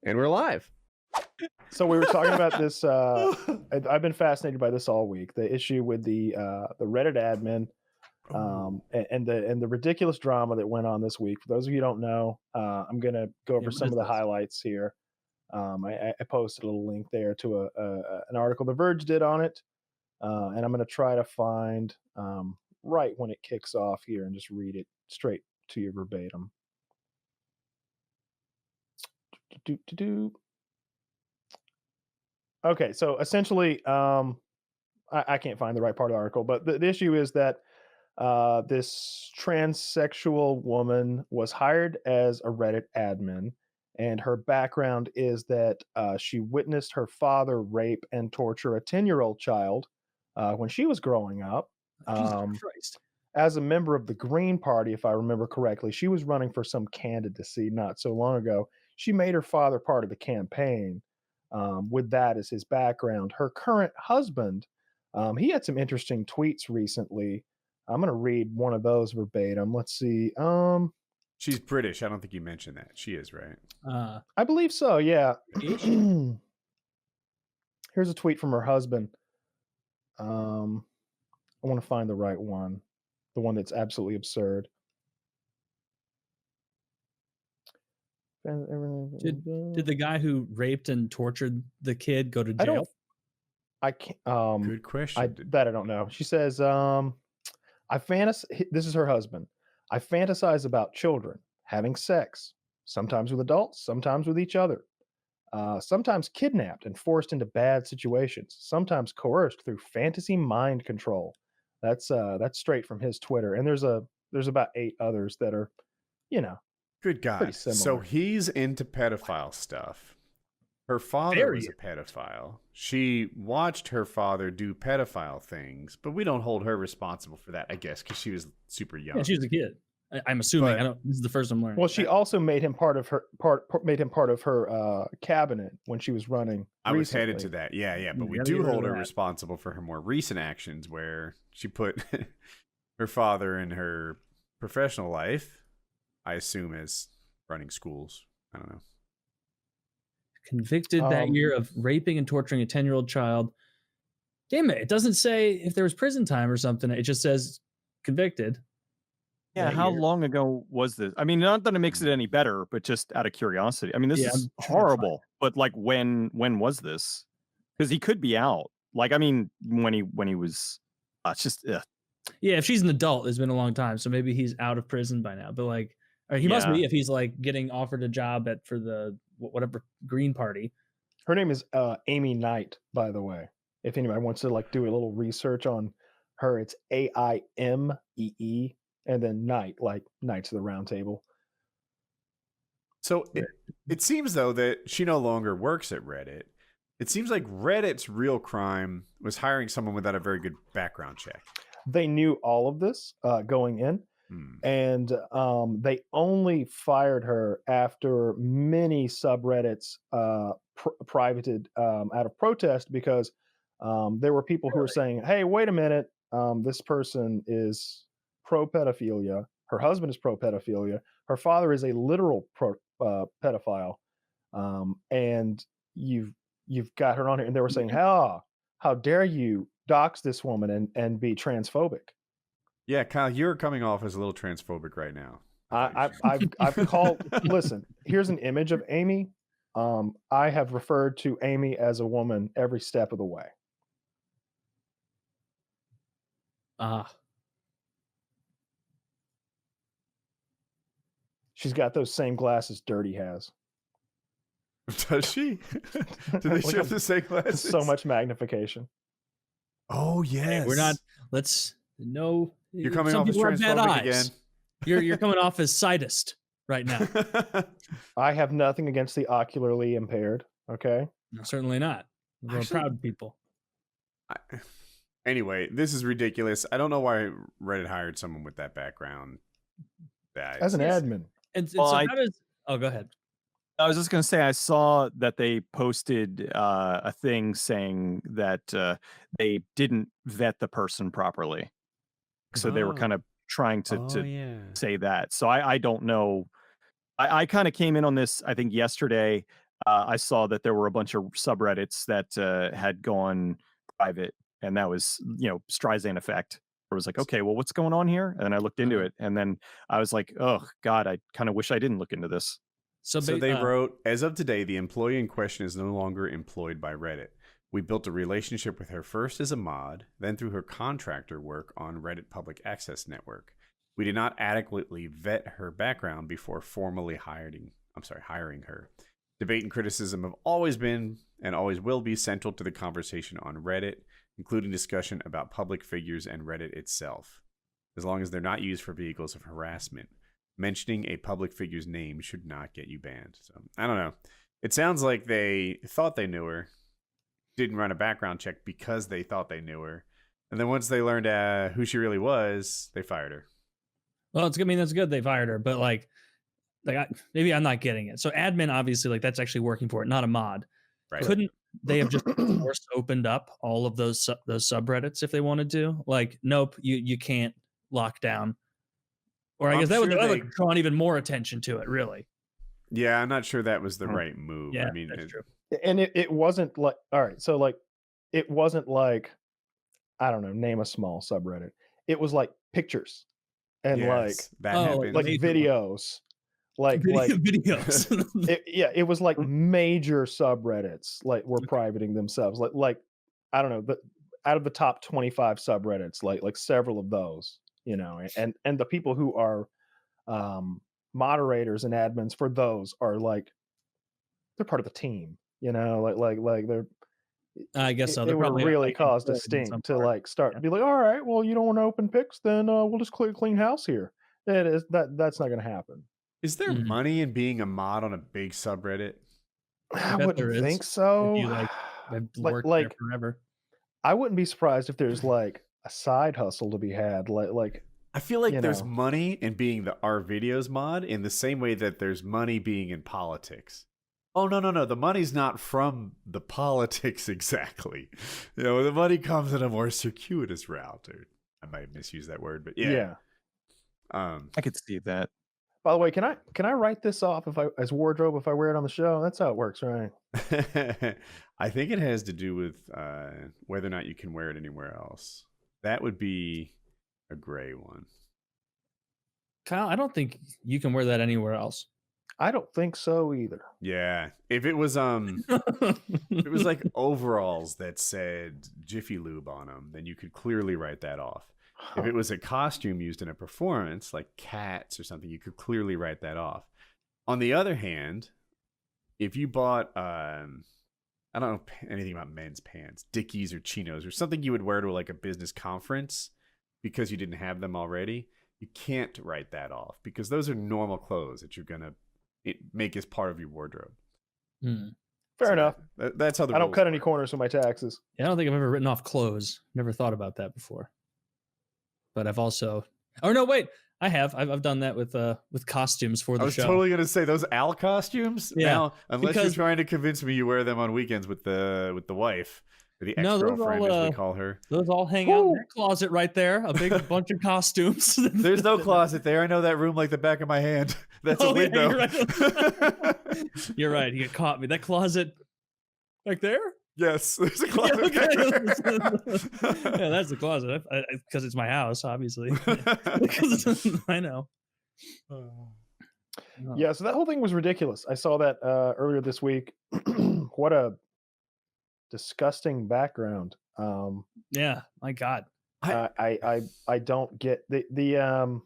And we're live. So we were talking about this. I've been fascinated by this all week. The issue with the Reddit admin, and the ridiculous drama that went on this week. For those of you who don't know, I'm going to go over Yeah, what some is of the this? highlights here. I posted a little link there to an article The Verge did on it, and I'm going to try to find right when it kicks off here and just read it straight to you verbatim. Do. Okay, so essentially, I can't find the right part of the article, but the issue is that this transsexual woman was hired as a Reddit admin, and her background is that she witnessed her father rape and torture a 10-year-old child when she was growing up. Jesus Um, Christ. as a member of the Green Party, if I remember correctly, she was running for some candidacy not so long ago. She made her father part of the campaign with that as his background. Her current husband, he had some interesting tweets recently. I'm going to read one of those verbatim. Let's see. She's British. I don't think you mentioned that. She is, right? I believe so. Yeah. Ish? Here's a tweet from her husband. I want to find the right one, the one that's absolutely absurd. Did the guy who raped and tortured the kid go to I jail? don't. I can't. Good question. I don't know. She says, This is her husband. I fantasize about children having sex, sometimes with adults, sometimes with each other. Sometimes kidnapped and forced into bad situations. Sometimes coerced through fantasy mind control. That's straight from his Twitter. And there's about 8 others that are, Good God. pretty similar. So he's into pedophile stuff. Her father Very. was a pedophile. She watched her father do pedophile things, but we don't hold her responsible for that, I guess, because she was super young. Yeah, she was a kid. I'm assuming. But- This is the first I'm learning. Well, she also made him part of her cabinet when she was running. I was recently. headed to that. Yeah. But You we gotta do get rid hold of her that. responsible for her more recent actions where she put her father in her professional life, I assume, as running schools. I don't know. Convicted that year of raping and torturing a 10-year-old child. Damn it. It doesn't say if there was prison time or something. It just says convicted. Yeah, that how year. long ago was this? I mean, not that it makes it any better, but just out of curiosity. I mean, this Yeah, is I'm trying to horrible. But like, when was this? Because he could be out. Like, I mean, when he was, it's just Yeah, if she's an adult, it's been a long time. So maybe he's out of prison by now. But like, or he must Yeah. be if he's like getting offered a job for the whatever Green Party. Her name is Aimee Knight, by the way. If anybody wants to like do a little research on her, it's AIMEE, and then Knight, like Knights of the Round Table. So it seems, though, that she no longer works at Reddit. It seems like Reddit's real crime was hiring someone without a very good background check. They knew all of this going in, and they only fired her after many subreddits privated out of protest because there were people who were saying, "Hey, wait a minute, this person is pro-pedophilia. Her husband is pro-pedophilia. Her father is a literal pedophile, and you've got her on here." And they were saying, how dare you dox this woman and be transphobic? Yeah, Kyle, you're coming off as a little transphobic right now. I've called. Listen, here's an image of Aimee. I have referred to Aimee as a woman every step of the way. She's got those same glasses Dirty has. Does she? Do they show the same glasses? So much magnification. Oh, yes. Hey, we're not. Let's no. You're coming some off as people have bad transphobic eyes. again. You're coming off as sidist right now. I have nothing against the ocularly impaired. Okay. No, certainly not. We're Actually- proud people. Anyway, this is ridiculous. I don't know why Reddit hired someone with that background. As an admin. And Well, so I- how does? Oh, go ahead. I was just going to say, I saw that they posted a thing saying that they didn't vet the person properly. So they were kind of trying to say that. So I don't know. I kind of came in on this, I think, yesterday. I saw that there were a bunch of subreddits that had gone private, and that was, Streisand effect. I was like, okay, well, what's going on here? And I looked into it, and then I was like, oh God, I kind of wish I didn't look into this. So they wrote, as of today, the employee in question is no longer employed by Reddit. We built a relationship with her first as a mod, then through her contractor work on Reddit Public Access Network. We did not adequately vet her background before formally hiring her. Debate and criticism have always been and always will be central to the conversation on Reddit, including discussion about public figures and Reddit itself, as long as they're not used for vehicles of harassment. Mentioning a public figure's name should not get you banned. So, I don't know. It sounds like they thought they knew her, didn't run a background check because they thought they knew her, and then once they learned who she really was, they fired her. Well, that's good they fired her, but maybe I'm not getting it. So admin, obviously, that's actually working for it, not a mod. Right. Couldn't they have just force opened up all of those subreddits if they wanted to? Nope, you can't lock down. Or I guess that would draw even more attention to it, really. Yeah, I'm not sure that was the right move. Yeah, I mean, that's true. And it wasn't like, all right, so it wasn't like, I don't know, name a small subreddit. It was like pictures and that happened. like videos. Videos. It was like major subreddits were privating themselves. I don't know, out of the top 25 subreddits, like several of those, and the people who are moderators and admins for those are they're part of the team, they're, I guess so. It would really cause a stink to start be like, all right, well, you don't want to open pics, then we'll just clean house here. That's not going to happen. Is there money in being a mod on a big subreddit? I wouldn't think so. If you worked there forever. I wouldn't be surprised if there's a side hustle to be had. I feel like there's money in being the Our Videos mod in the same way that there's money being in politics. Oh, no. The money's not from the politics exactly. The money comes in a more circuitous route. Or I might misuse that word, but yeah. I could see that. By the way, can I write this off as wardrobe if I wear it on the show? That's how it works, right? I think it has to do with whether or not you can wear it anywhere else. That would be a gray one. Kyle, I don't think you can wear that anywhere else. I don't think so either. Yeah. If it was if it was like overalls that said Jiffy Lube on them, then you could clearly write that off. If it was a costume used in a performance, like Cats or something, you could clearly write that off. On the other hand, if you bought, I don't know anything about men's pants, Dickies or chinos, or something you would wear to a business conference because you didn't have them already, you can't write that off because those are normal clothes that you're going to make as part of your wardrobe. Fair enough. That's how I don't cut any corners with my taxes. Yeah, I don't think I've ever written off clothes. Never thought about that before. But I've also, I have. I've done that with costumes for the show. I was totally gonna say those Al costumes. Yeah, now, unless you're trying to convince me you wear them on weekends with the wife, or the ex-girlfriend as we call her. Those all hang out in that closet right there. A big bunch of costumes. There's no closet there. I know that room like the back of my hand. That's a window. You're right. You caught me. That closet back there. Yes, there's a closet. Yeah, that's the closet because it's my house, obviously. I know. Yeah, so that whole thing was ridiculous. I saw that earlier this week. What a disgusting background. Yeah, my God. I don't get the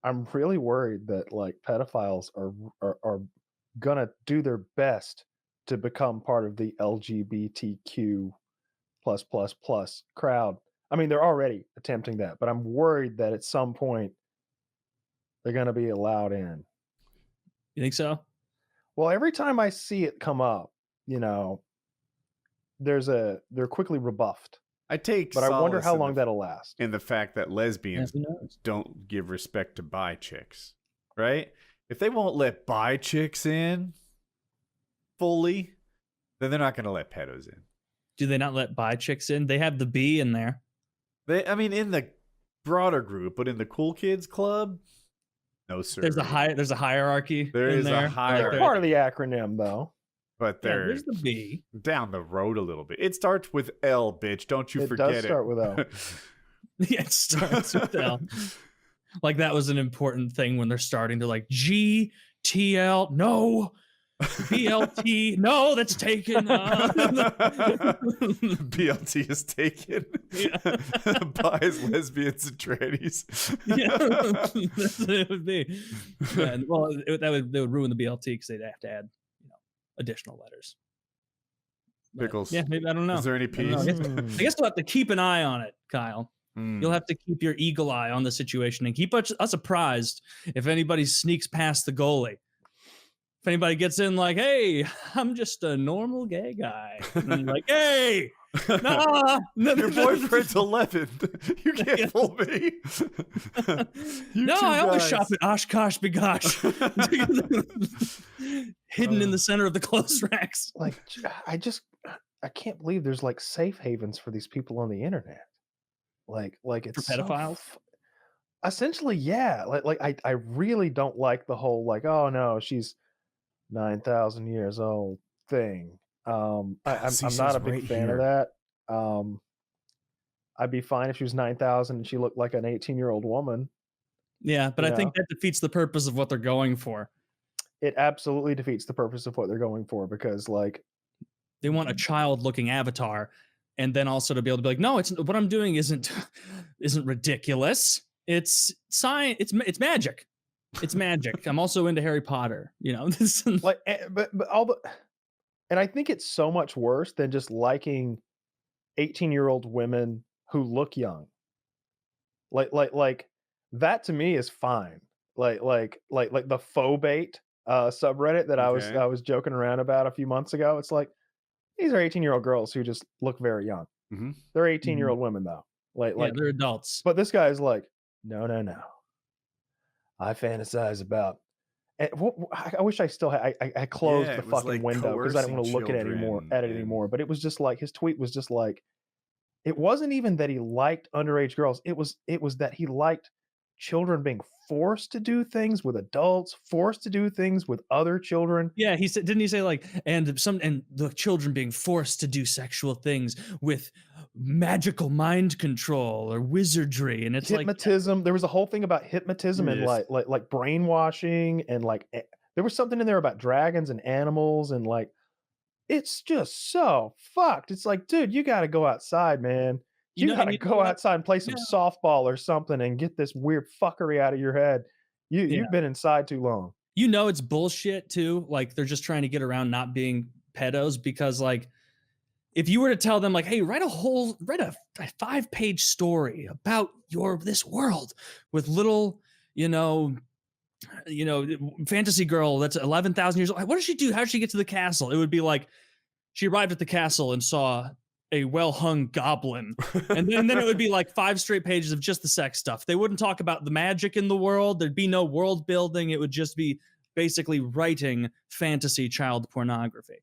I'm really worried that pedophiles are gonna do their best to become part of the LGBTQ plus crowd. I mean, they're already attempting that, but I'm worried that at some point they're going to be allowed in. You think so? Well, every time I see it come up, they're quickly rebuffed. But I wonder how long that'll last. In the fact that lesbians don't give respect to bi chicks, right? If they won't let bi chicks in fully, then they're not going to let pedos in. Do they not let bi chicks in? They have the B in there. In the broader group, but in the cool kids club, no sir. There's a hierarchy. There is a hierarchy. They're part of the acronym, though. but Yeah, they're there's the B. down the road a little bit. It starts with L, bitch. Don't you It forget does start with L. Yeah, it starts with L. Like that was an important thing when they're starting to like GTL. No. BLT. No, that's taken. BLT is taken. Yeah. Buys lesbians and trannies. Yeah, that's what it would be. Yeah, and, well, they would ruin the BLT because they'd have to add, additional letters. But, Pickles. yeah, maybe I don't know. Is there any I don't know. peas? I guess we'll have to keep an eye on it, Kyle. You'll have to keep your eagle eye on the situation and keep us apprised if anybody sneaks past the goalie. If anybody gets in like, hey, I'm just a normal gay guy. And I'm like, hey, nah. Your boyfriend's 11. You can't fool me. No, I always shop at Oshkosh Begosh. Hidden in the center of the clothes racks. Like, I can't believe there's like safe havens for these people on the internet. Like it's For pedophiles? Essentially, yeah. Like I really don't like the whole like, oh no, she's 9,000 years old thing. I'm not a big fan of that. I'd be fine if she was 9,000 and she looked like an 18-year-old woman. Yeah, but I think that defeats the purpose of what they're going for. It absolutely defeats the purpose of what they're going for because like they want a child-looking avatar, and then also to be able to be like, no, it's what I'm doing isn't ridiculous. It's science. It's magic. It's magic. I'm also into Harry Potter. Like, but all the, and I think it's so much worse than just liking 18-year-old women who look young. Like that to me is fine. Like the faux bait subreddit that I was joking around about a few months ago. It's like these are 18-year-old girls who just look very young. Mm-hmm. They're 18-year-old women though. Like they're adults. But this guy's like, no. I fantasize about. I wish I still had. I closed the fucking like window because I didn't want to look at it anymore. But it was just like his tweet was just like, it wasn't even that he liked underage girls. It was that he liked children being forced to do things with adults, forced to do things with other children. Yeah, he said, didn't he say like, and the children being forced to do sexual things with magical mind control or wizardry, and it's hypnotism. Like, there was a whole thing about hypnotism and like brainwashing, and like there was something in there about dragons and animals, and like it's just so fucked. It's like, dude, you got to go outside, man. You got to go outside and play some softball or something and get this weird fuckery out of your head. You've been inside too long. It's bullshit too. Like they're just trying to get around not being pedos because like if you were to tell them like, hey, write a 5-page story about this world with little, fantasy girl that's 11,000 years old. What does she do? How did she get to the castle? It would be like she arrived at the castle and saw a well-hung goblin. And then it would be like 5 straight pages of just the sex stuff. They wouldn't talk about the magic in the world. There'd be no world building. It would just be basically writing fantasy child pornography.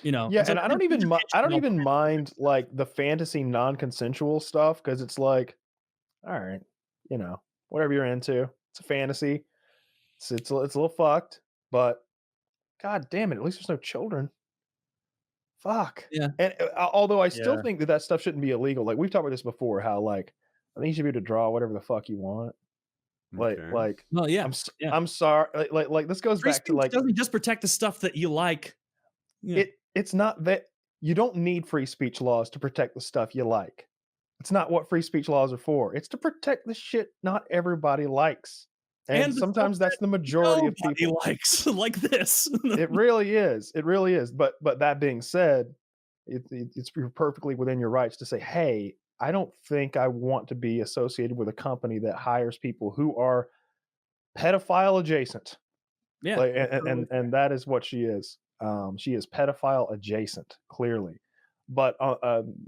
Yeah, and I don't even mind like the fantasy non-consensual stuff because it's like, all right, whatever you're into. It's a fantasy. It's a little fucked, but god damn it, at least there's no children. Fuck. Yeah. And although I still think that stuff shouldn't be illegal. Like we've talked about this before, how like I think you should be able to draw whatever the fuck you want. Like, well, yeah. I'm sorry. Like this goes back to like doesn't just protect the stuff that you like. Yeah. It's not that you don't need free speech laws to protect the stuff you like. It's not what free speech laws are for. It's to protect the shit not everybody likes. And sometimes that's the majority of people likes like this. It really is. It really is. But that being said, it's perfectly within your rights to say, hey, I don't think I want to be associated with a company that hires people who are pedophile adjacent. Yeah. And that is what she is. She is pedophile adjacent, clearly. But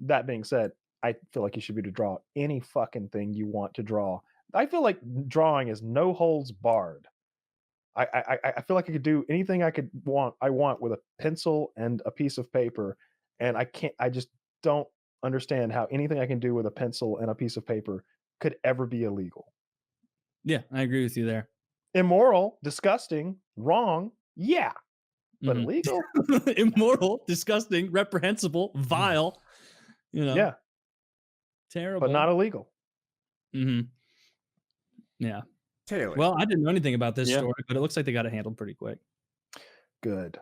that being said, I feel like you should be able to draw any fucking thing you want to draw. I feel like drawing is no holds barred. I feel like I could do anything I want with a pencil and a piece of paper, and I just don't understand how anything I can do with a pencil and a piece of paper could ever be illegal. Yeah, I agree with you there. Immoral, disgusting, wrong, yeah. but Mhm. illegal. Immoral, disgusting, reprehensible, vile. You know, Yeah, terrible, but not illegal. Hmm. Yeah. Taylor. Well, I didn't know anything about this Yeah. story, but it looks like they got it handled pretty quick. Good.